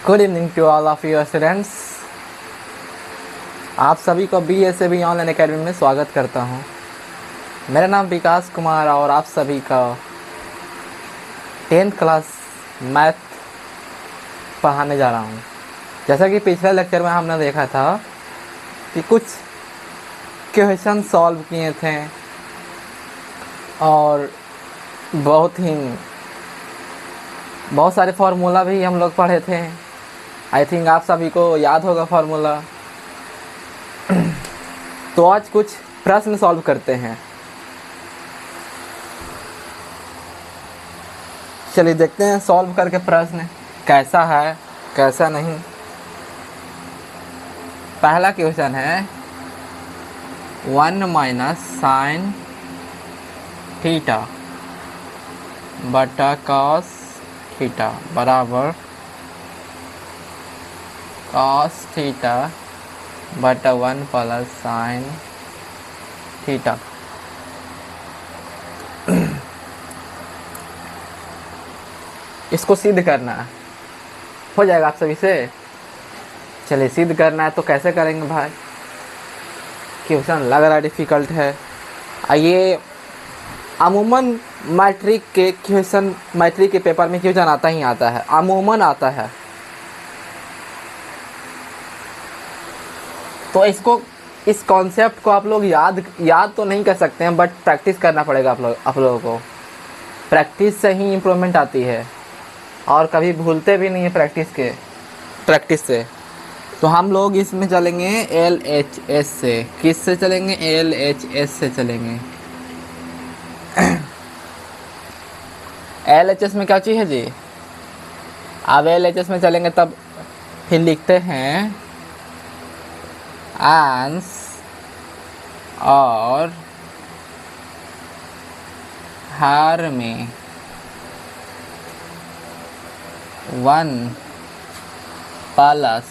Good evening to all of your students. आप सभी को BSAB ऑनलाइन एकेडमी में स्वागत करता हूं। मेरा नाम विकास कुमार और आप सभी का 10th क्लास मैथ पढ़ाने जा रहा हूं। जैसा कि पिछले लेक्चर में हमने देखा था कि कुछ क्वेश्चन सॉल्व किए थे और बहुत सारे फार्मूला भी हम लोग पढ़े थे। आई थिंक आप सभी को याद होगा फार्मूला। तो आज कुछ प्रश्न सॉल्व करते हैं। चलिए देखते हैं सॉल्व करके प्रश्न कैसा है कैसा नहीं। पहला क्वेश्चन है 1 माइनस साइन थीटा बटा कॉस थीटा बराबर कॉस थीटा बटा 1 प्लस साइन थीटा। इसको सिद्ध करना है, हो जाएगा आप सभी से। चलिए सिद्ध करना है तो कैसे करेंगे भाई, क्वेश्चन लग रहा है डिफ़िकल्ट है। आइए, अमूमन मैट्रिक के पेपर में क्वेश्चन आता ही आता है, अमूमन आता है। तो इस कॉन्सेप्ट को आप लोग याद तो नहीं कर सकते हैं, बट प्रैक्टिस करना पड़ेगा आप लोगों को। प्रैक्टिस से ही इम्प्रूवमेंट आती है और कभी भूलते भी नहीं है प्रैक्टिस से। तो हम लोग इसमें चलेंगे LHS से। किस से चलेंगे? LHS से चलेंगे। LHS में क्या चीज़ है जी? अब LHS में चलेंगे तब फिर लिखते हैं अंश और हर में 1 प्लस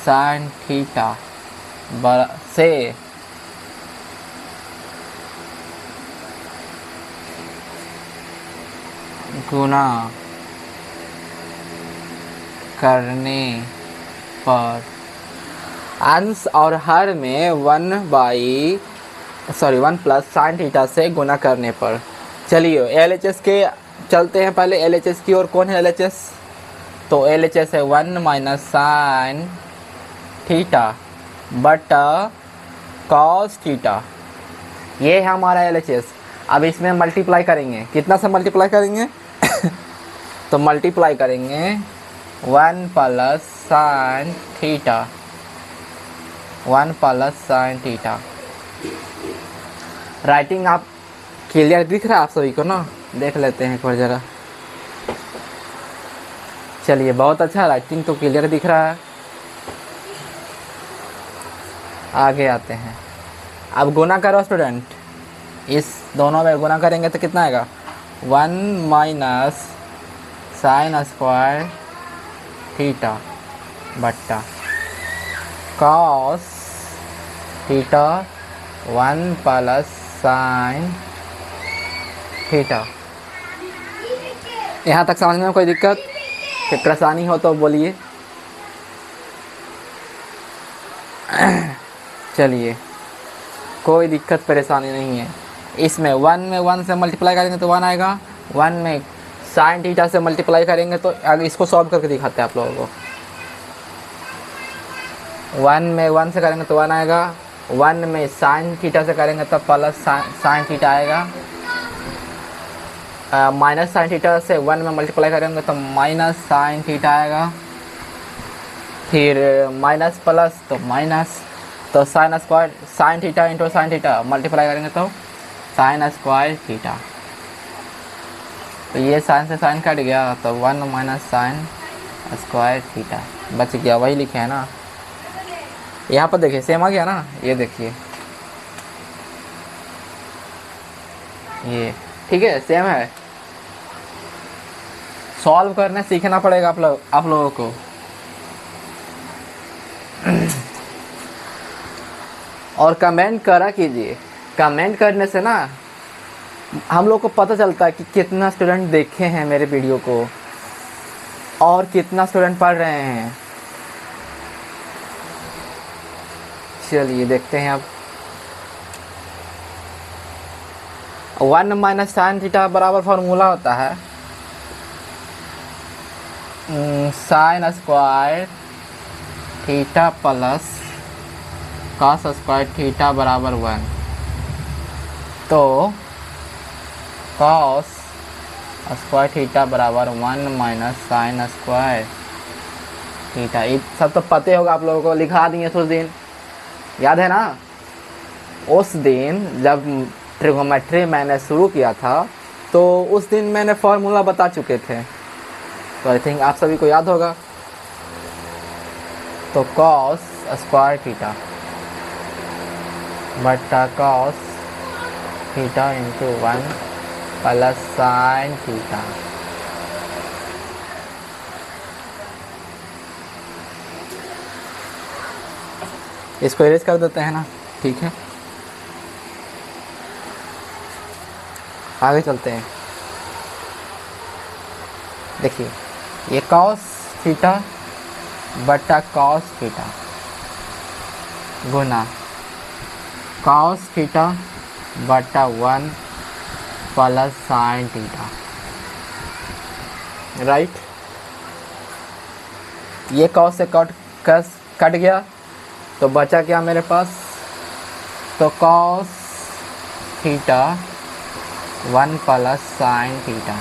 साइन थीटा से गुणा करने पर अंश और हर में 1 प्लस साइन थीटा से गुना करने पर। चलिए LHS के चलते हैं पहले LHS की। और कौन है LHS? तो LHS है 1 माइनस साइन थीटा बटा कॉस थीटा। ये है हमारा LHS। अब इसमें मल्टीप्लाई करेंगे। कितना से मल्टीप्लाई करेंगे? तो मल्टीप्लाई करेंगे 1 plus sine theta 1 plus sine theta. Writing आप क्लियर दिख रहा है आप सभी को ना? देख लेते हैं एक बार ज़रा। चलिए बहुत अच्छा, राइटिंग तो क्लियर दिख रहा है। आगे आते हैं। अब गुना करो स्टूडेंट। इस दोनों में गुना करेंगे तो कितना आएगा? 1 माइनस साइन स्क्वायर थीटा बट्टा cos theta 1 plus sine theta. यहाँ तक समझने में कोई दिक्कत फिर परेशानी हो तो बोलिए। चलिए कोई दिक्कत परेशानी नहीं है। इसमें 1 में 1 से मल्टीप्लाई करेंगे तो 1 आएगा। 1 में साइन थीटा से मल्टीप्लाई करेंगे तो आगे इसको सॉल्व करके दिखाते हैं आप लोगों को। 1 में 1 से करेंगे तो 1 आएगा। 1 में साइन थीटा से करेंगे तो प्लस साइन थीटा आएगा। माइनस साइन थीटा से 1 में मल्टीप्लाई करेंगे तो माइनस साइन थीटा आएगा। फिर माइनस प्लस तो माइनस, तो sine square sine theta into sine theta multiply करेंगे तो साइन स्क्वायर थीटा। तो ये साइन से साइन कट गया तो 1 माइनस साइन स्क्वायर थीटा बच गया। वही लिखे है ना, यहाँ पर देखिए सेम आ गया ना। ये देखिए, ये ठीक है, सेम है। सॉल्व करने सीखना पड़ेगा आप लोगों को। और कमेंट करा कीजिए। कमेंट करने से ना हम लोग को पता चलता है कि कितना स्टूडेंट देखे हैं मेरे वीडियो को। और कितना स्टूडेंट पढ़ रहे हैं? चलिए देखते हैं अब। 1 माइनस साइन थीटा बराबर फॉर्मूला होता है sign square theta plus cos square theta बराबर 1। तो कॉस स्क्वायर थीटा बराबर 1 माइनस साइन स्क्वायर थीटा। ये सब तो पते होगा आप लोगों को, लिखा दिए उस दिन, याद है ना? उस दिन जब ट्रिगोमेट्री मैंने शुरू किया था तो उस दिन मैंने फॉर्मूला बता चुके थे, तो आई थिंक आप सभी को याद होगा। तो कॉस स्क्वायर थीटा बटा cos theta into 1 plus sine theta. इसको इरेज कर देते हैं ना, ठीक है। आगे चलते हैं। देखिए ये कॉस थीटा बटा कॉस थीटा गुना कॉस थीटा बटा 1 प्लस साइन थीटा, राइट। ये कॉस से कट गया तो बचा क्या मेरे पास? तो cos theta 1 plus sine theta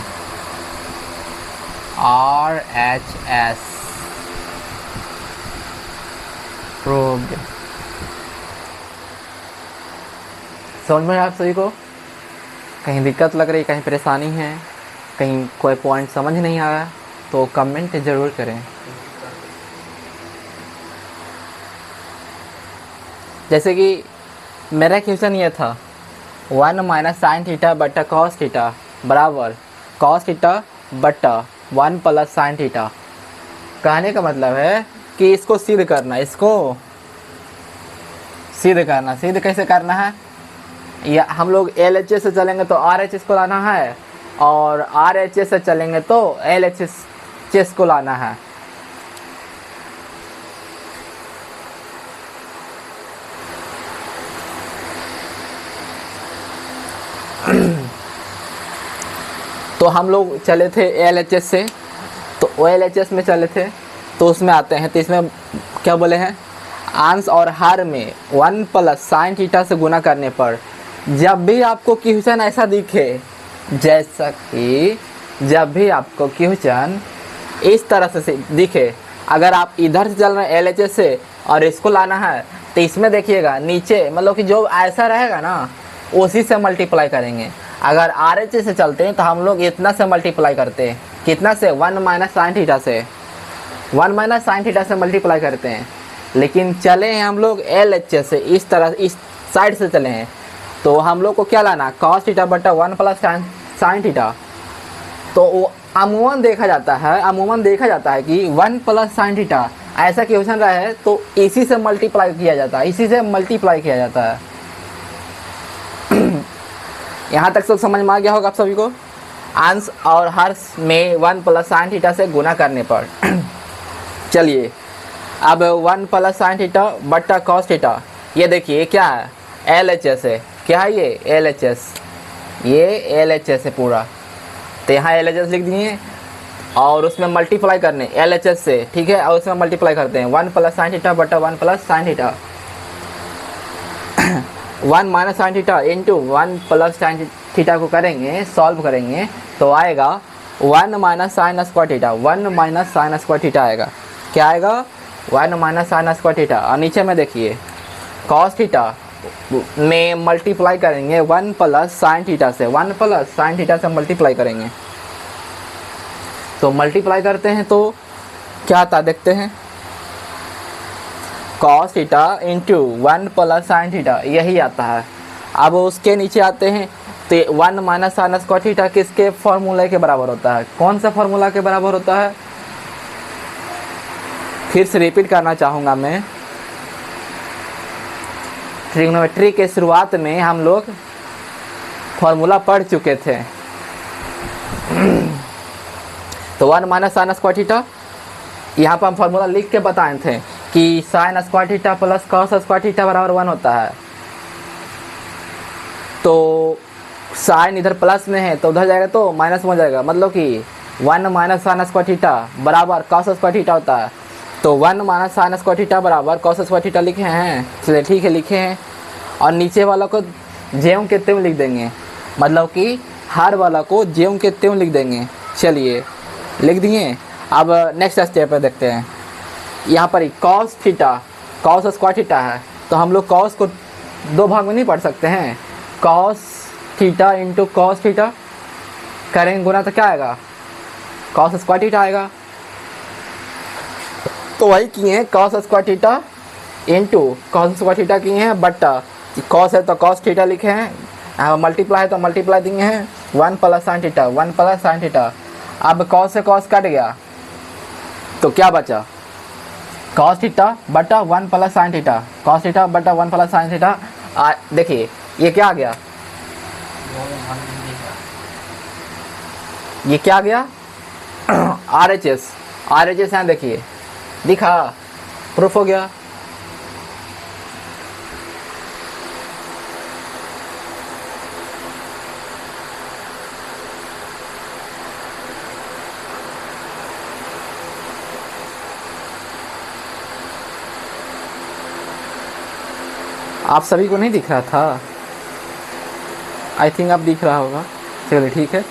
RHS proved. समझ में आप सभी को? कहीं दिक्कत लग रही, कहीं परेशानी है, कहीं कोई पॉइंट समझ नहीं आ रहा तो कमेंट ज़रूर करें। जैसे कि मेरा क्वेश्चन ये था 1 माइनस साइन थीटा बटा कॉस थीटा बराबर कॉस थीटा बटा 1 प्लस साइन थीटा। कहने का मतलब है कि इसको सिद्ध करना, इसको सिद्ध करना। सिद्ध कैसे करना है? या हम लोग LHS से चलेंगे तो RHS को लाना है, और RHS से चलेंगे तो LHS को लाना है। तो हम लोग चले थे LHS से, तो OLHS में चले थे, तो उसमें आते हैं। तो इसमें क्या बोले हैं? अंश और हर में 1 प्लस साइन थीटा से गुना करने पर जब भी आपको क्वेश्चन ऐसा दिखे, जैसा कि जब भी आपको क्वेश्चन इस तरह से दिखे, अगर आप इधर से चल रहे हैं LHS से और इसको लाना है, तो इसमें देखिएगा नीचे मतलब कि जो ऐसा रहेगा ना उसी से मल्टीप्लाई करेंगे। अगर RHS से चलते हैं तो हम लोग इतना से मल्टीप्लाई करते हैं। कितना से? 1 माइनस साइन थीटा से, 1 माइनस साइन थीटा से मल्टीप्लाई करते हैं। लेकिन चले हैं हम लोग LHS से, इस तरह इस साइड से चले हैं, तो हम लोग को क्या लाना? कॉस थीटा बटा 1 प्लस साइन थीटा। तो वो अमूमन देखा जाता है कि 1 प्लस साइन थीटा ऐसा क्वेश्चन रहा है तो इसी से मल्टीप्लाई किया जाता है, यहाँ तक सब समझ में आ गया होगा आप सभी को। अंश और हर में 1 प्लस साइन थीटा से गुना करने पर चलिए अब 1 प्लस साइन थीटा बटा कॉस थीटा, ये देखिए क्या है? LHS है। क्या है ये? ये LHS है पूरा। तो यहाँ LHS लिख दिए और उसमें मल्टीप्लाई करने LHS से, ठीक है, और उसमें मल्टीप्लाई करते हैं 1 प्लस साइन थीटा बटा 1 plus sine theta 1 minus sine theta into 1 plus sine theta को करेंगे, सॉल्व करेंगे तो आएगा 1 minus sign square theta, 1 minus sign square theta आएगा। क्या आएगा? 1 माइनस साइन स्क्वायर थीटा। और नीचे में देखिए कॉस थीटा में मल्टीप्लाई करेंगे 1 प्लस साइन थीटा से, 1 प्लस साइन थीटा से मल्टीप्लाई करेंगे। तो मल्टीप्लाई करते हैं तो क्या आता देखते हैं? Cos theta into 1 plus sine theta, यही आता है। अब उसके नीचे आते हैं तो 1 माइनस साइन स्क्वायर थीटा किसके फॉर्मूले के बराबर होता है? कौन सा फॉर्मूला के बराबर होता है? फिर से रिपीट करना चाहूँगा मैं। ट्रिग्नोमेट्री के शुरुआत में हम लोग फॉर्मूला पढ़ चुके थे। तो 1 माइनस साइन स्क्वायर थीटा यहाँ पर हम फॉर्मूला लिख के बताए थे कि sign square theta plus cos square theta बराबर 1 होता है। तो साइन इधर प्लस में है तो उधर जाएगा तो माइनस में हो जाएगा, मतलब कि 1 माइनस साइन स्क्वायर थीटा बराबर कॉस स्क्वायर थीटा होता है। तो 1 माइनस साइन स्क्वायर थीटा बराबर कॉस स्क्वायर थीटा लिखे हैं, चलिए ठीक है लिखे हैं। और नीचे वाला को ज्यों के त्यों लिख देंगे, मतलब कि हर वाला को ज्यों के त्यों लिख देंगे। चलिए लिख दिए। अब नेक्स्ट स्टेप पे देखते हैं। यहाँ पर cos theta cos square theta है, तो हम लोग कॉस को 2 भाग में नहीं पढ़ सकते हैं। Cos theta into cos theta करेंगे गुना तो क्या आएगा, कॉस स्क्वायर थीटा आएगा। तो वही किए हैं, cos square theta into cos square theta किए हैं, बट्टा कॉस है तो कॉस थीटा लिखे हैं, मल्टीप्लाई है तो मल्टीप्लाई दिए हैं 1 plus sine theta 1 plus sine theta. अब कॉस से कॉस कट गया तो क्या बचा, कॉस थीटा बटा 1 plus sine theta, cos theta बटा 1 प्लस साइन थीटा। देखिए ये क्या आ गया, ये क्या आ गया RHS यहाँ देखिए दिखा, प्रूफ हो गया। आप सभी को नहीं दिख रहा था, आई थिंक अब दिख रहा होगा। चलिए ठीक है,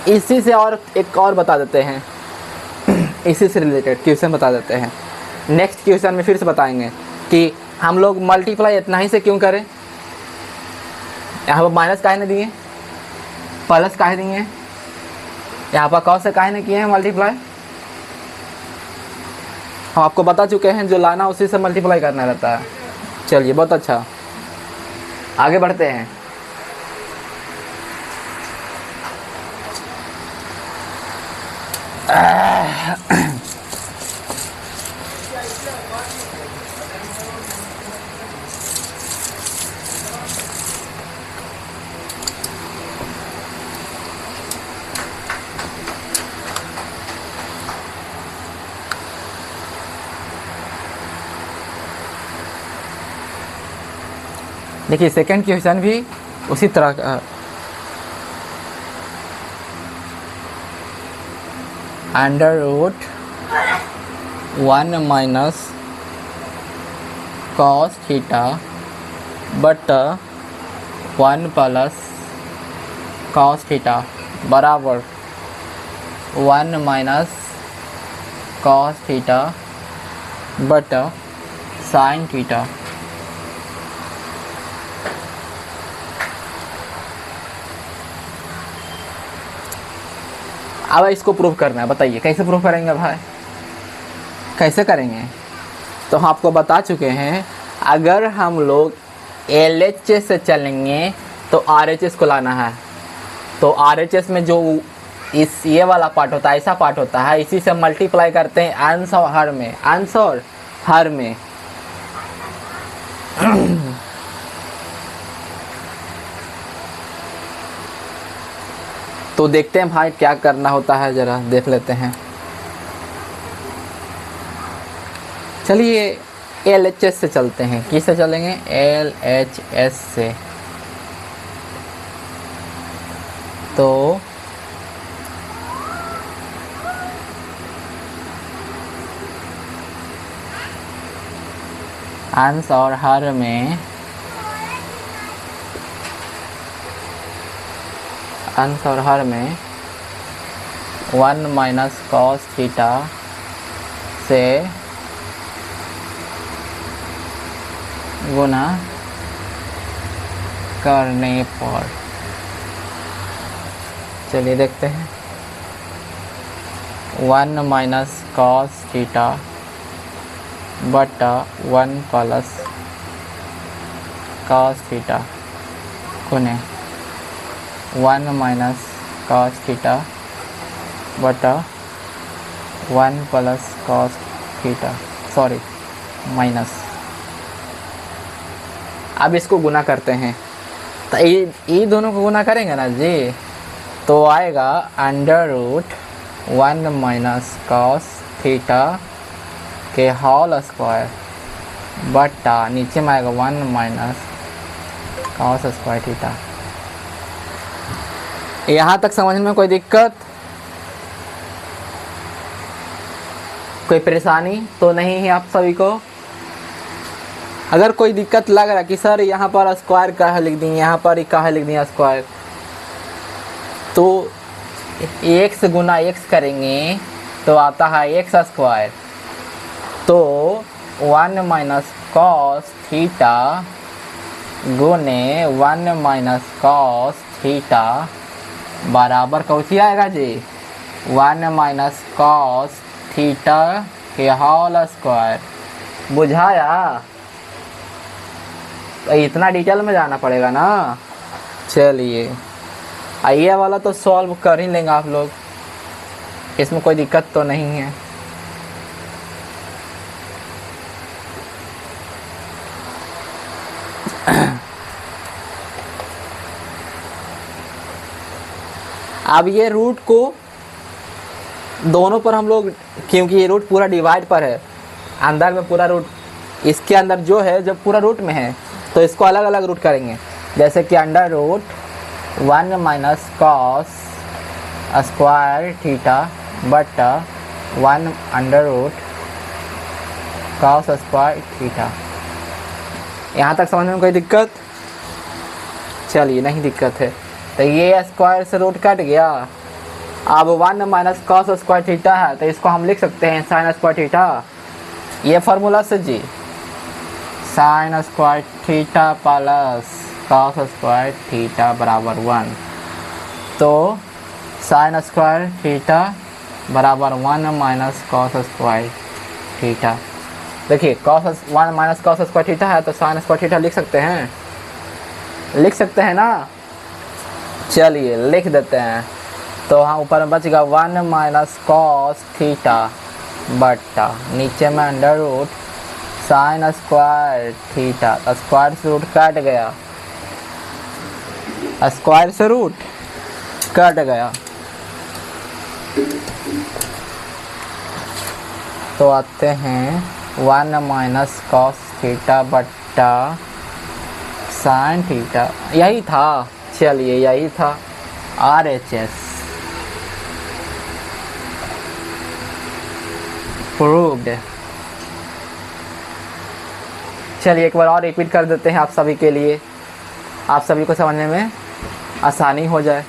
इसी से और एक और बता देते हैं इसी से रिलेटेड क्वेश्चन बता देते हैं। नेक्स्ट क्वेश्चन में फिर से बताएंगे कि हम लोग मल्टीप्लाई इतना ही से क्यों करें। यहाँ पर माइनस काहे ने दिए, प्लस काहे दिए, यहाँ पर कॉस से काहे ने किए हैं मल्टीप्लाई। हम आपको बता चुके हैं, जो लाना उसी से मल्टीप्लाई करना रहता है। चलिए बहुत अच्छा, आगे बढ़ते हैं। देखिए सेकंड क्वेश्चन भी उसी तरह का, under root 1 minus cos theta बटा 1 प्लस कॉस थीटा बराबर 1 माइनस कॉस थीटा बटा साइन थीटा। अब इसको प्रूव करना है, बताइए कैसे प्रूव करेंगे भाई, कैसे करेंगे। तो हम आपको बता चुके हैं, अगर हम लोग LHS से चलेंगे तो RHS को लाना है। तो RHS में जो इस ये वाला पार्ट होता है, ऐसा पार्ट होता है, इसी से मल्टीप्लाई करते हैं अंश और हर में, अंश और हर में। तो देखते हैं भाई क्या करना होता है, ज़रा देख लेते हैं। चलिए LHS से चलते हैं। किससे चलेंगे, LHS से। तो अंश और हर में, अंश और हर में 1 माइनस कॉस थीटा से गुना करने पर, चलिए देखते हैं, 1 माइनस कॉस थीटा बटा 1 प्लस कॉस थीटा गुने 1 माइनस कॉस थीटा बटा 1 plus cos theta, sorry minus. अब इसको गुना करते हैं, तो ये दोनों को गुना करेंगे ना जी, तो आएगा under root 1 minus cos theta के होल स्क्वायर बटा नीचे में आएगा 1 माइनस कॉस स्क्वायर थीटा। यहाँ तक समझने में कोई दिक्कत, कोई परेशानी तो नहीं है आप सभी को? अगर कोई दिक्कत लग रहा है कि सर यहाँ पर स्क्वायर का है लिख दी, यहाँ पर का है लिख दिया स्क्वायर, तो x गुना x करेंगे तो आता है एक्स स्क्वायर। तो 1 माइनस कॉस थीटा गुने 1 माइनस कॉस थीटा बराबर कौची आएगा जी? 1 माइनस कॉस थीटा के होल स्क्वायर। बुझाया? इतना डिटेल में जाना पड़ेगा ना। चलिए ये वाला तो सॉल्व कर ही लेंगे आप लोग, इसमें कोई दिक्कत तो नहीं है। अब ये रूट को दोनों पर हम लोग, क्योंकि ये रूट पूरा डिवाइड पर है, अंदर में पूरा रूट, इसके अंदर जो है जब पूरा रूट में है तो इसको अलग अलग रूट करेंगे। जैसे कि under root 1 minus cos square theta बटा 1 under root cos square theta. यहाँ तक समझने में कोई दिक्कत? चलिए नहीं दिक्कत है। तो ये स्क्वायर से रूट कट गया। अब 1 माइनस कॉस स्क्वायर थीटा है तो इसको हम लिख सकते हैं साइन स्क्वायर थीटा। ये फार्मूला से जी, sine square theta plus cos square theta बराबर 1। तो साइन स्क्वायर थीटा बराबर 1 माइनस कॉस स्क्वायर थीटा। देखिए cos 1 minus cos square theta है तो साइन स्क्वायर थीटा लिख सकते हैं, लिख सकते हैं ना। चलिए लिख देते हैं। तो हाँ ऊपर में बचेगा 1 माइनस कॉस थीटा बटा नीचे में under root sine square theta. Square से रूट कट गया, स्क्वायर से रूट कट गया। तो आते हैं 1 माइनस कॉस थीटा बटा साइन थीटा, यही था। चलिए यही था RHS प्रूव्ड। चलिए एक बार और रिपीट कर देते हैं आप सभी के लिए, आप सभी को समझने में आसानी हो जाए।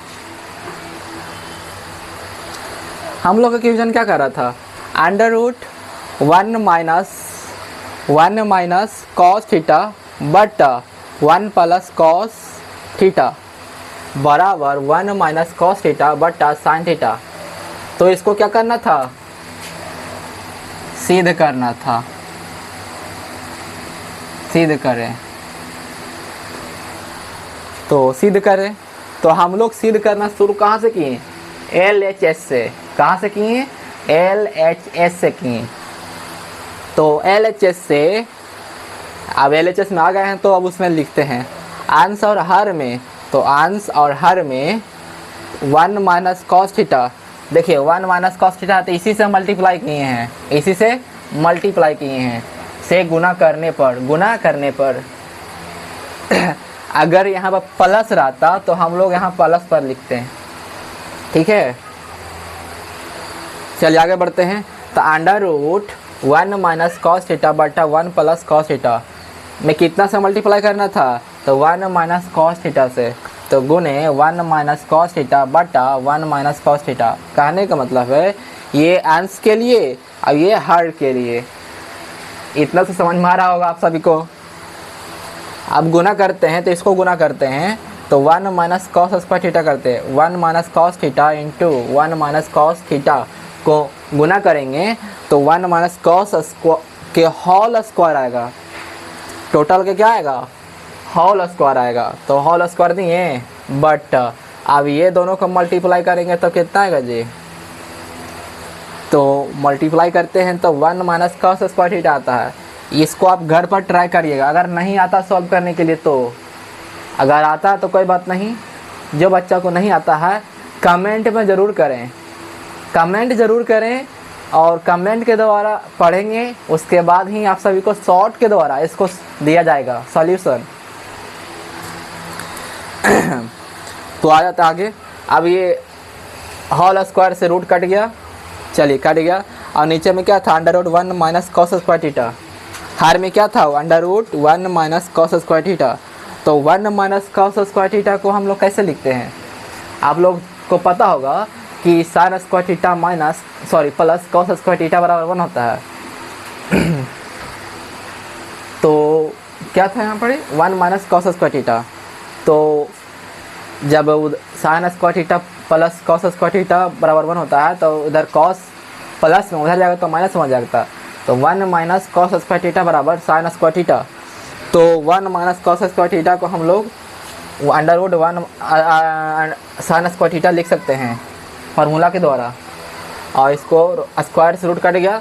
हम लोग का क्वेश्चन क्या कर रहा था? Under root 1 minus cos theta बटा 1 प्लस कॉस थीटा बराबर 1 माइनस कॉस थीटा बटा साइन थीटा। तो इसको क्या करना था? सिद्ध करना था। सिद्ध करें तो सिद्ध करें। तो हम लोग सिद्ध करना शुरू कहाँ से किए? LHS से। कहाँ से किए? LHS से किए। तो LHS से, अब LHS में आ गए हैं तो अब उसमें लिखते हैं अंश और हर में। तो अंश और हर में 1 माइनस कॉस थीटा। देखिए 1 माइनस कॉस थीटा तो इसी से मल्टीप्लाई किए हैं, इसी से मल्टीप्लाई किए हैं, से गुना करने पर अगर यहाँ पर प्लस रहता तो हम लोग यहाँ प्लस पर लिखते हैं। ठीक है, चलिए आगे बढ़ते हैं। तो under root 1 minus cos theta बटा 1 प्लस कॉस थीटा में कितना से मल्टीप्लाई करना था? तो 1 माइनस कॉस थीटा से। तो गुने 1 माइनस कॉस थीटा बटा 1 माइनस कॉस थीटा। कहने का मतलब है ये अंश के लिए और ये हर के लिए। इतना तो समझ में आ रहा होगा आप सभी को। अब गुना करते हैं तो इसको गुना करते हैं तो 1 माइनस कॉस स्क्वायर थीटा करते हैं। 1 minus cos theta into 1 minus cos theta को गुना करेंगे तो 1 माइनस कॉस के होल स्क्वायर आएगा। टोटल के क्या आएगा? होल स्क्वायर आएगा। तो होल स्क्वायर दिए बट अब ये दोनों को मल्टीप्लाई करेंगे तो कितना आएगा जी? तो मल्टीप्लाई करते हैं तो 1 माइनस कॉस स्क्वायर थीटा आता है। इसको आप घर पर ट्राई करिएगा, अगर नहीं आता सॉल्व करने के लिए तो। अगर आता है तो कोई बात नहीं, जो बच्चा को नहीं आता है कमेंट में ज़रूर करें, कमेंट ज़रूर करें और कमेंट के द्वारा पढ़ेंगे, उसके बाद ही आप सभी को शॉर्ट के द्वारा इसको दिया जाएगा सॉल्यूशन। तो आ जाता आगे। अब ये होल स्क्वायर से रूट कट गया, चलिए कट गया, और नीचे में क्या था, under root 1 minus cos square theta. हर में क्या था, under root 1 minus cos square theta. तो 1 माइनस कॉस स्क्वायर थीटा को हम लोग कैसे लिखते हैं, आप लोग को पता होगा कि sign square theta minus plus cos square theta बराबर 1 होता है। तो क्या था यहाँ पर 1 माइनस कॉस स्क्वायर थीटा। तो जब sign square theta plus cos square theta बराबर 1 होता है तो उधर कॉस प्लस में उधर जाएगा तो माइनस में हो जाएगा। तो 1 माइनस कॉस स्क्वायर थीटा बराबर साइन स्क्वायर थीटा। तो 1 माइनस कॉस स्क्वायर थीटा को हम लोग under root 1 sine square theta लिख सकते हैं फार्मूला के द्वारा। और इसको स्क्वायर से रूट कट गया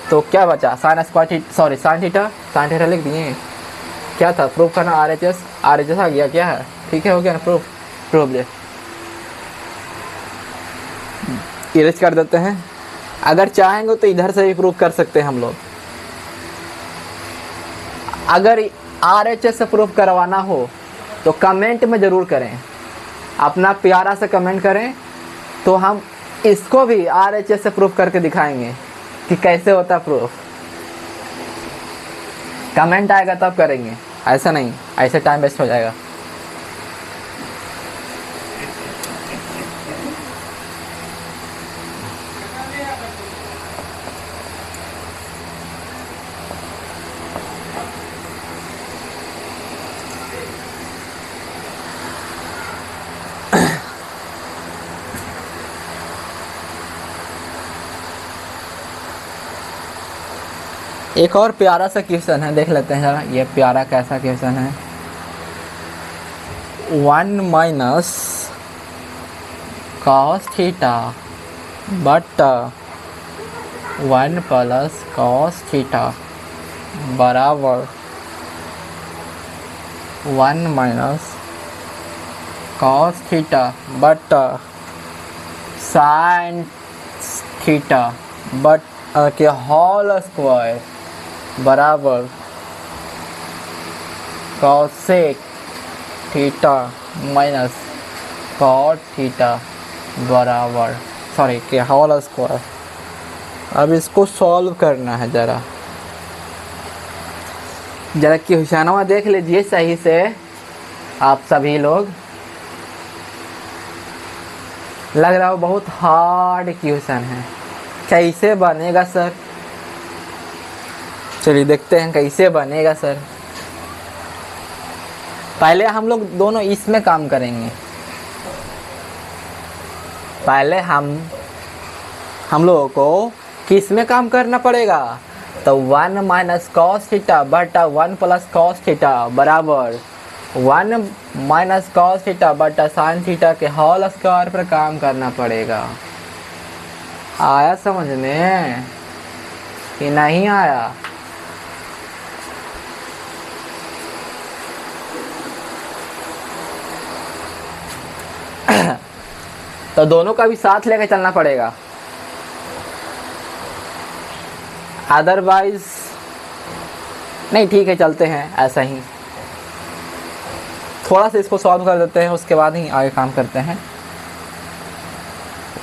तो क्या बचा, साइन स्क्वायर साइन थीटा लिख दिए। क्या था, प्रूफ करना, RHS आ गया, क्या है, ठीक है, हो गया ना प्रूफ ले इरेज कर देते हैं। अगर चाहेंगे तो इधर से भी प्रूफ कर सकते हैं हम लोग। अगर RHS से प्रूफ करवाना हो तो कमेंट में ज़रूर करें, अपना प्यारा से कमेंट करें, तो हम इसको भी RHS से प्रूफ करके दिखाएंगे कि कैसे होता प्रूफ। कमेंट आएगा तब करेंगे, ऐसा नहीं, ऐसे टाइम वेस्ट हो जाएगा। एक और प्यारा सा क्वेश्चन है, देख लेते हैं जरा, ये प्यारा कैसा क्वेश्चन है। 1 माइनस कॉस थीटा बट 1 प्लस कॉस थीटा बराबर 1 माइनस कॉस थीटा बट साइन थीटा बट के होल स्क्वायर बराबर cosec theta minus cot theta बराबर के होल स्क्वायर। अब इसको सॉल्व करना है, ज़रा क्वेश्चनवा देख लीजिए सही से आप सभी लोग। लग रहा है बहुत हार्ड क्वेश्चन है, कैसे बनेगा सर, चलिए देखते हैं कैसे बनेगा सर। पहले हम लोग दोनों इसमें काम करेंगे। पहले हम लोगों को किस में काम करना पड़ेगा, तो 1 माइनस कॉस थीटा बटा 1 प्लस कॉस थीटा बराबर 1 माइनस कॉस थीटा बटा साइन थीटा के होल स्क्वायर पर काम करना पड़ेगा। आया समझ में कि नहीं आया? तो दोनों का भी साथ लेकर चलना पड़ेगा, अदरवाइज नहीं। ठीक है, चलते हैं ऐसा ही, थोड़ा सा इसको सॉल्व कर देते हैं, उसके बाद ही आगे काम करते हैं।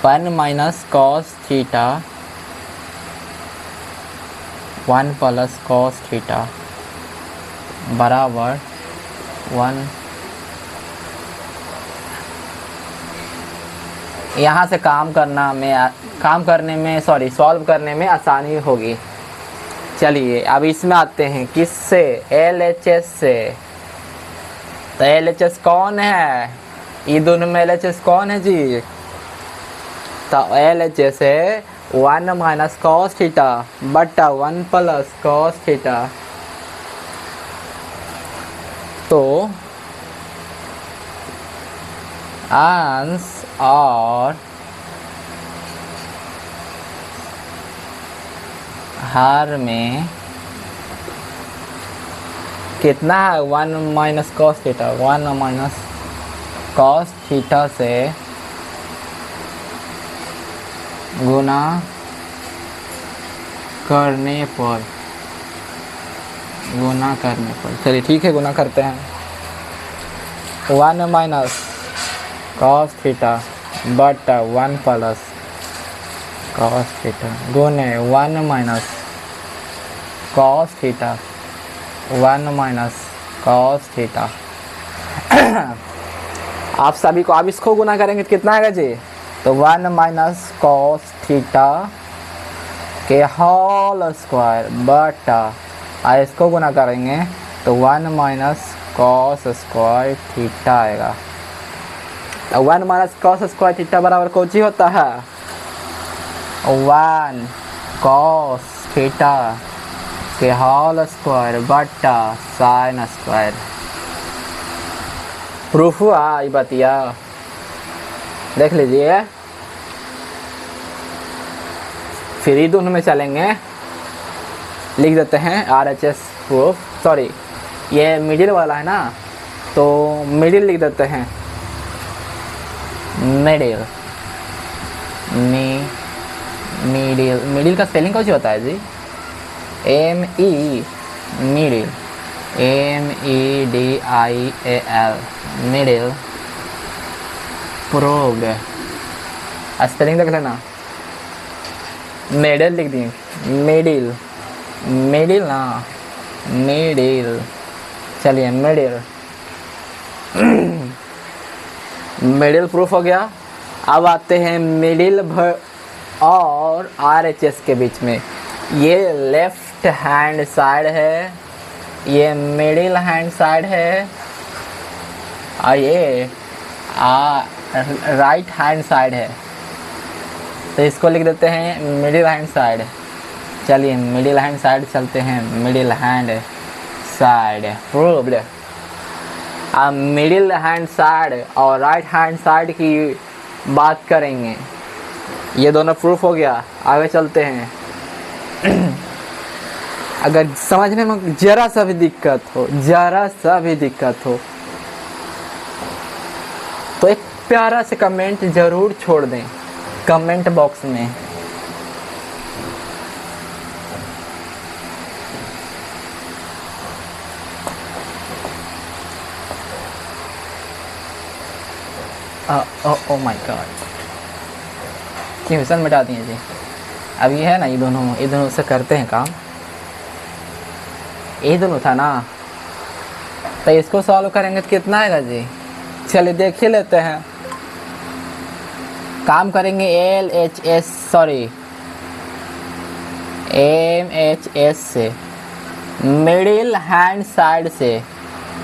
1 minus cos theta 1 plus cos theta बराबर 1। यहाँ से सॉल्व करने में आसानी होगी। चलिए अब इसमें आते हैं, किससे, LHS से। तो LHS कौन है, ये दोनों में LHS कौन है जी, तो LHS है 1 माइनस कॉस थीटा बटा 1 प्लस कॉस थीटा। तो अंश और हर में कितना है, 1 minus cos theta. 1 minus cos theta से गुना करने पर, गुना करने पर, चलिए ठीक है गुना करते हैं। 1 माइनस कॉस थीटा बटा 1 प्लस कॉस थीटा गुने 1 minus cos theta 1 minus cos theta. आप सभी को, आप इसको गुना करेंगे तो कितना आएगा जी? तो 1 माइनस कॉस थीटा के होल स्क्वायर बटा, इसको गुना करेंगे तो 1 माइनस कॉस स्क्वायर थीटा आएगा। 1 माइनस कॉस स्क्वायर थीटा बराबर कौन सी होता है? 1 कॉस थीटा के होल स्क्वायर बटा साइन स्क्वायर। प्रूफ हुआ ये बतिया, देख लीजिए। फिर ये दोनों में चलेंगे, लिख देते हैं RHS प्रूफ। सॉरी ये मिडिल वाला है ना, तो मिडिल लिख देते हैं। मिडिल, मिडिल, मिडिल का स्पेलिंग कौन सी होता है जी? ME, middle, MEDIAL, middle proved. Spelling देख लेना, मिडिल लिख दिए, मिडिल, मिडिल ना, मिडिल, चलिए मिडिल। मिडिल प्रूफ हो गया। अब आते हैं मिडिल और RHS के बीच में। ये लेफ्ट हैंड साइड है, ये मिडिल हैंड साइड है, और ये राइट हैंड साइड है। तो इसको लिख देते हैं मिडिल हैंड साइड। चलिए मिडिल हैंड साइड चलते हैं, मिडिल हैंड साइड प्रूव्ड। अब मिडिल हैंड साइड और राइट हैंड साइड की बात करेंगे। ये दोनों प्रूफ हो गया, आगे चलते हैं। अगर समझने में जरा सा भी दिक्कत हो, जरा सा भी दिक्कत हो, तो एक प्यारा से कमेंट जरूर छोड़ दें कमेंट बॉक्स में। ओ माय गॉड, क्वेश्चन मिटा दिए जी। अब ये है ना, ये दोनों से करते हैं काम। ये दोनों था ना, तो इसको सॉल्व करेंगे तो कितना आएगा जी? चलिए देख ही लेते हैं। काम करेंगे MHS से, मिडिल हैंड साइड से।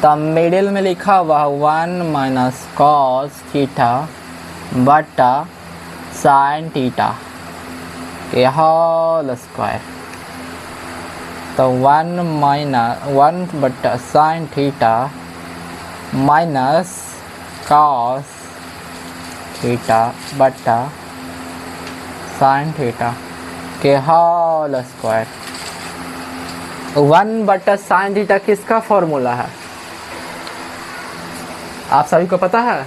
तो मिडिल में लिखा हुआ 1 माइनस कॉस थीटा बटा साइन थीटा के होल स्क्वायर। तो 1 बटा sine theta minus cos theta बटा साइन थीटा के होल स्क्वायर। 1 बटा साइन थीटा किसका फॉर्मूला है? आप सभी को पता है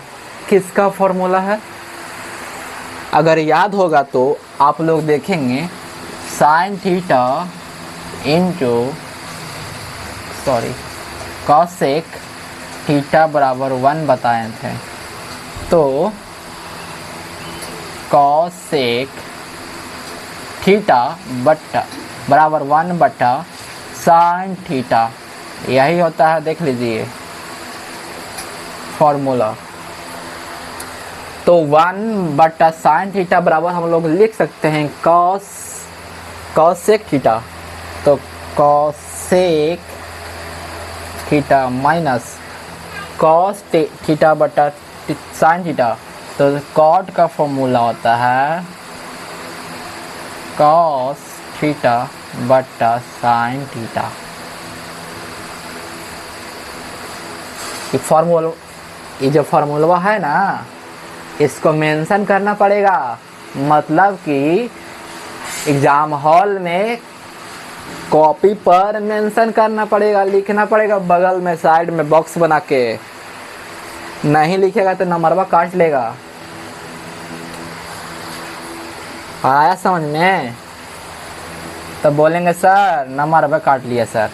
किसका फॉर्मूला है? अगर याद होगा तो आप लोग देखेंगे sine theta into cosec theta बराबर 1 बताए थे। तो कॉसेक थीटा बटा बराबर 1 बटा साइन थीटा, यही होता है। देख लीजिए फॉर्मूला। तो 1 बटा साइन थीटा बराबर हम लोग लिख सकते हैं कॉसेक थीटा। तो cosec theta minus cos theta बटा साइन थीटा। तो कॉट का फॉर्मूला होता है कॉस थीटा बटा साइन थीटा। ये जो फॉर्मूला है ना, इसको मेंशन करना पड़ेगा। मतलब कि एग्जाम हॉल में कॉपी पर मेंशन करना पड़ेगा, लिखना पड़ेगा बगल में साइड में बॉक्स बना के। नहीं लिखेगा तो नंबरवा काट लेगा। आया समझ में? तो बोलेंगे सर नंबर पे काट लिया सर।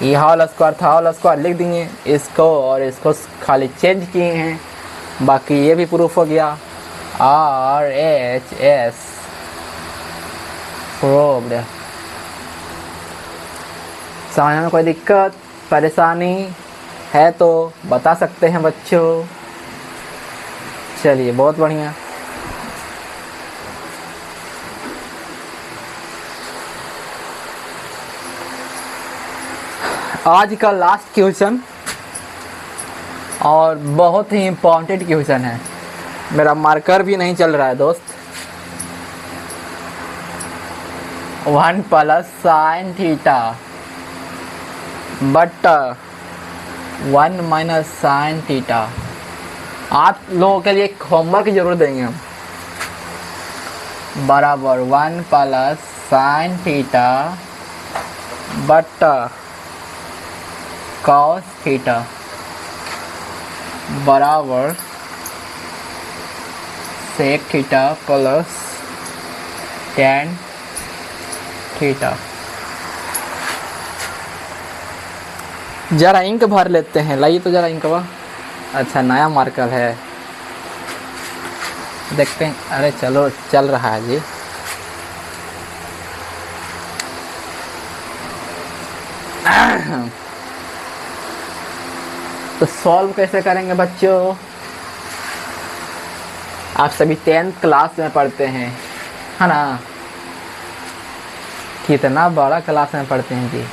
ये होल स्क्वायर था, होल स्क्वायर लिख दिए इसको और इसको खाली चेंज किए हैं, बाकी ये भी प्रूफ हो गया। RHS proved. समझने में कोई दिक्कत परेशानी है तो बता सकते हैं बच्चों। चलिए बहुत बढ़िया। आज का लास्ट क्वेश्चन और बहुत ही इम्पोर्टेंट क्वेश्चन है। मेरा मार्कर भी नहीं चल रहा है दोस्त। 1 प्लस साइन थीटा बट 1 माइनस साइन थीटा। आप लोगों के लिए होमवर्क जरूर देंगे हम। बराबर 1 plus sine theta but cos theta बराबर sec theta plus tan theta. जरा इंक भर लेते हैं, लाइए तो जरा इंक वह। अच्छा नया मार्कर है, देखते हैं। अरे चलो चल रहा है जी। तो सॉल्व कैसे करेंगे बच्चों? आप सभी 10th क्लास में पढ़ते हैं, है ना? कितना बड़ा क्लास में पढ़ते हैं जी।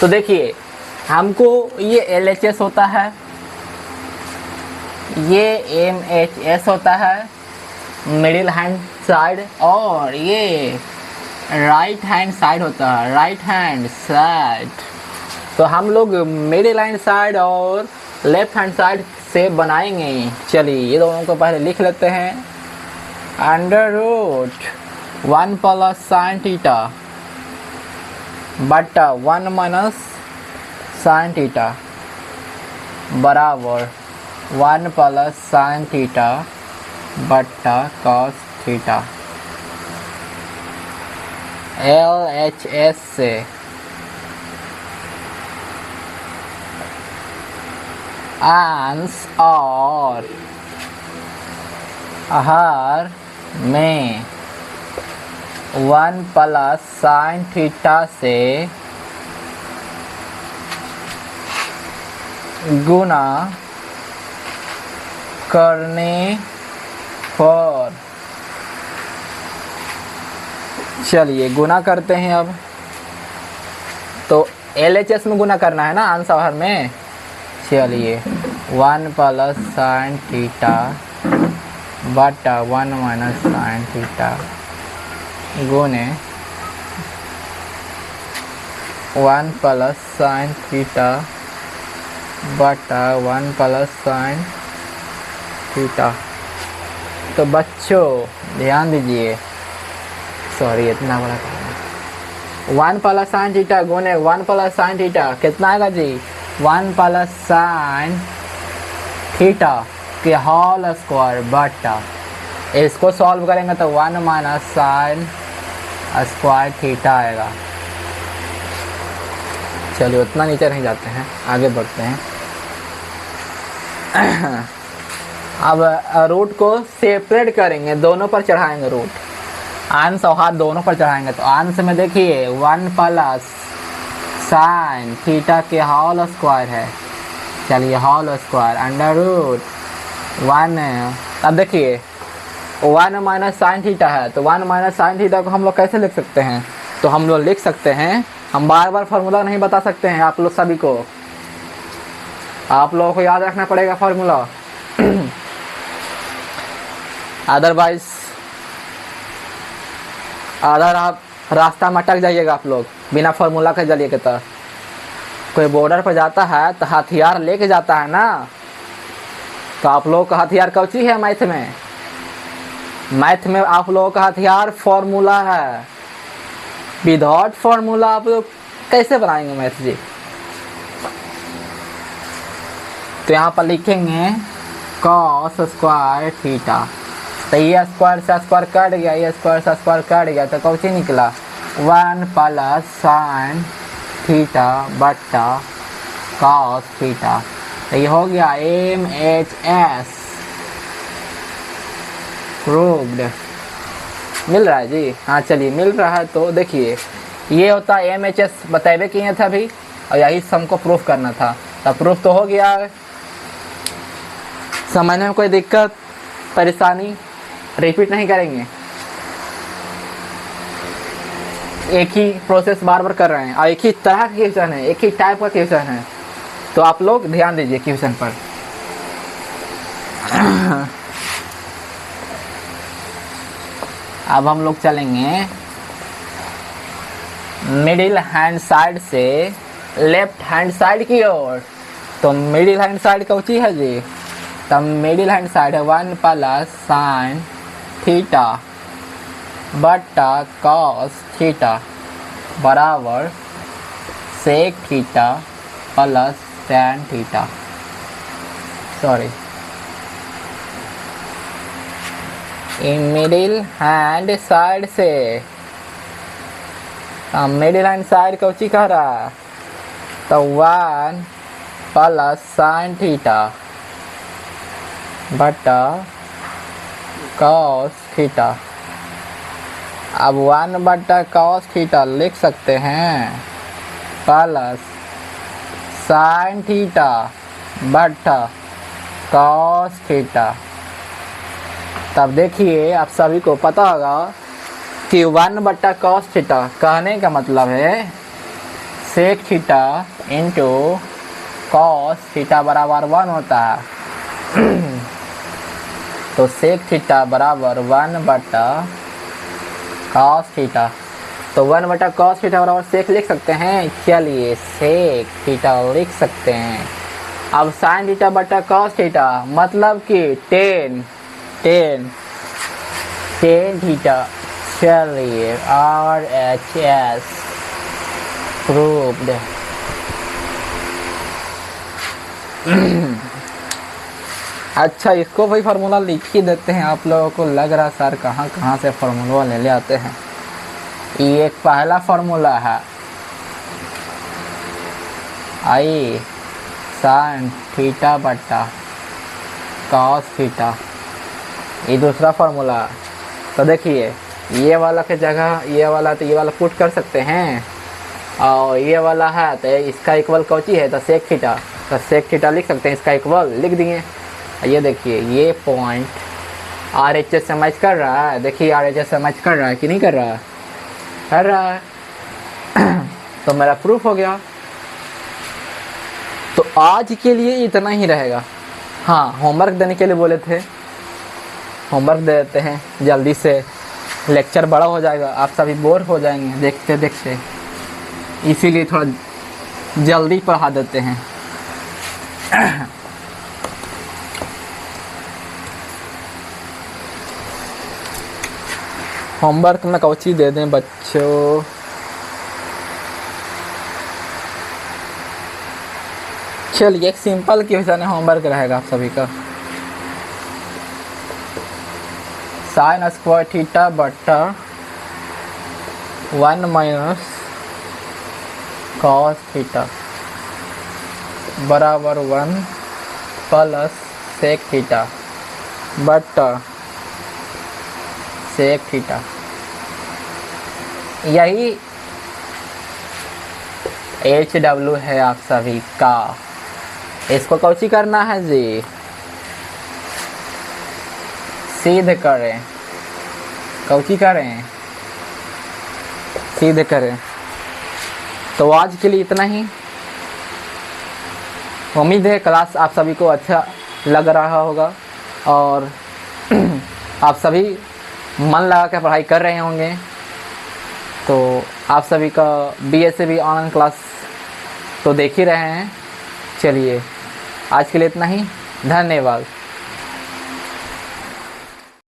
तो देखिए हमको ये LHS होता है, ये MHS होता है मिडिल हैंड साइड, और ये राइट हैंड साइड होता है, राइट हैंड साइड। तो हम लोग मिडिल हैंड साइड और लेफ्ट हैंड साइड से बनाएंगे। चलिए ये दोनों को पहले लिख लेते हैं। Under root 1 plus sine theta बटा 1 माइनस साइन थीटा बराबर 1 प्लस साइन थीटा बटा कॉस थीटा। LHS से अंश और आहार में 1 प्लस साइन थीटा से गुना करने पर, चलिए गुना करते हैं। अब तो LHS में गुना करना है ना अंश आहार में। चलिए 1 प्लस साइन थीटा बटा 1 माइनस साइन थीटा गुने 1 प्लस साइन थीटा बटा 1 प्लस साइन थीटा। तो बच्चों ध्यान दीजिए, सॉरी इतना बड़ा 1 प्लस साइन थीटा गुने 1 प्लस साइन थीटा कितना आएगा जी? 1 प्लस साइन थीटा के होल स्क्वायर बटा, इसको सॉल्व करेंगे तो 1 माइनस साइन स्क्वायर थीटा आएगा। चलिए उतना नीचे नहीं जाते हैं, आगे बढ़ते हैं। अब रूट को सेपरेट करेंगे, दोनों पर चढ़ाएंगे रूट, अंश और हाथ दोनों पर चढ़ाएंगे। तो अंश में देखिए 1 प्लस साइन थीटा के होल स्क्वायर है। चलिए होल स्क्वायर अंडर रूट 1। अब देखिए 1 माइनस साइन थीटा है, तो 1 माइनस साइन थीटा को हम लोग कैसे लिख सकते हैं? तो हम लोग लिख सकते हैं, हम बार बार फार्मूला नहीं बता सकते हैं आप लोग सभी को, आप लोगों को याद रखना पड़ेगा फार्मूला। अदरवाइज अगर आप रास्ता में अटक जाइएगा आप लोग बिना फार्मूला के चलिए। तो कोई बॉर्डर पर जाता है तो हथियार लेके जाता है ना, तो आप लोगों का हथियार कौची है मैथ में? मैथ में आप लोगों का हथियार फार्मूला है। विदाउट फार्मूला आप लोग कैसे बनाएंगे मैथ जी? तो यहाँ पर लिखेंगे कॉस स्क्वायर थीटा। तो ये स्क्वायर से स्क्वायर कट गया, ये स्क्वायर से स्क्वायर कट गया, तो कौन सी निकला 1 प्लस साइन थीटा बट्टा कॉस थीटा। तो ये हो गया MHS प्रूव्ड। मिल रहा है जी? हाँ चलिए मिल रहा है। तो देखिए ये होता है MHS, बताइए किए था अभी, और यही हमको प्रूफ करना था। तो प्रूफ तो हो गया है। समझने में कोई दिक्कत परेशानी? रिपीट नहीं करेंगे, एक ही प्रोसेस बार बार कर रहे हैं और एक ही तरह का क्वेश्चन है, एक ही टाइप का क्वेश्चन है। तो आप लोग ध्यान दीजिए क्वेश्चन पर। अब हम लोग चलेंगे मिडिल हैंड साइड से लेफ्ट हैंड साइड की ओर। तो मिडिल हैंड साइड कौन सी है जी? तब मिडिल हैंड साइड है 1 प्लस साइन थीटा बट्टा कॉस थीटा बराबर sec theta plus tan theta. Sorry, middle hand side से मिडिल हैंड साइड कौन सी कह रहा है? तो 1 प्लस साइन थीटा बटा कॉस थीटा। अब 1 बटा कॉस थीटा लिख सकते हैं प्लस साइन थीटा बटा कॉस थीटा। तब देखिए आप सभी को पता होगा कि 1 बटा कॉस थीटा कहने का मतलब है sec theta into cos theta बराबर 1 होता है। तो सेक थीटा बराबर 1 बटा कॉस थीटा। तो 1 बटा कॉस थीटा बराबर सेक लिख सकते हैं। चलिए सेक थीटा लिख सकते हैं। अब साइन थीटा बटा कॉस थीटा मतलब कि टेन थीटा। चलिए RHS प्रूव्ड। अच्छा इसको भाई फार्मूला लिख ही देते हैं। आप लोगों को लग रहा सर कहाँ से फार्मूला ले आते हैं। ये एक पहला फार्मूला है आई साइन थीटा बट्टा कॉस थीटा। ये दूसरा फार्मूला। तो देखिए ये वाला के जगह ये वाला, तो ये वाला पुट कर सकते हैं और ये वाला है तो इसका इक्वल कौची है? तो सेक थीटा। तो सेक थीटा लिख सकते हैं, इसका इक्वल लिख दिए। ये देखिए ये पॉइंट RHS से मैच कर रहा है। देखिए RHS से मैच कर रहा है कि नहीं कर रहा है? कर रहा है। तो मेरा प्रूफ हो गया। तो आज के लिए इतना ही रहेगा। हाँ होमवर्क देने के लिए बोले थे, होमवर्क दे देते हैं जल्दी से, लेक्चर बड़ा हो जाएगा, आप सभी बोर हो जाएंगे देखते देखते, इसीलिए थोड़ा जल्दी पढ़ा देते हैं। होमवर्क में कौची दे दें बच्चों? चलिए एक सिंपल क्वेश्चन है, होमवर्क रहेगा आप सभी का। साइन स्क्वायर थीटा बट्टा 1 माइनस कॉस थीटा बराबर 1 प्लस सेक थीटा बट्टा सेक थीटा। यही HW है आप सभी का। इसको कौची करना है जी? सीधे करें। कौची करें? सीधे करें। तो आज के लिए इतना ही। उम्मीद है क्लास आप सभी को अच्छा लग रहा होगा और आप सभी मन लगा कर पढ़ाई कर रहे होंगे। तो आप सभी का BSc भी ऑनलाइन क्लास तो देख ही रहे हैं। चलिए आज के लिए इतना ही। धन्यवाद।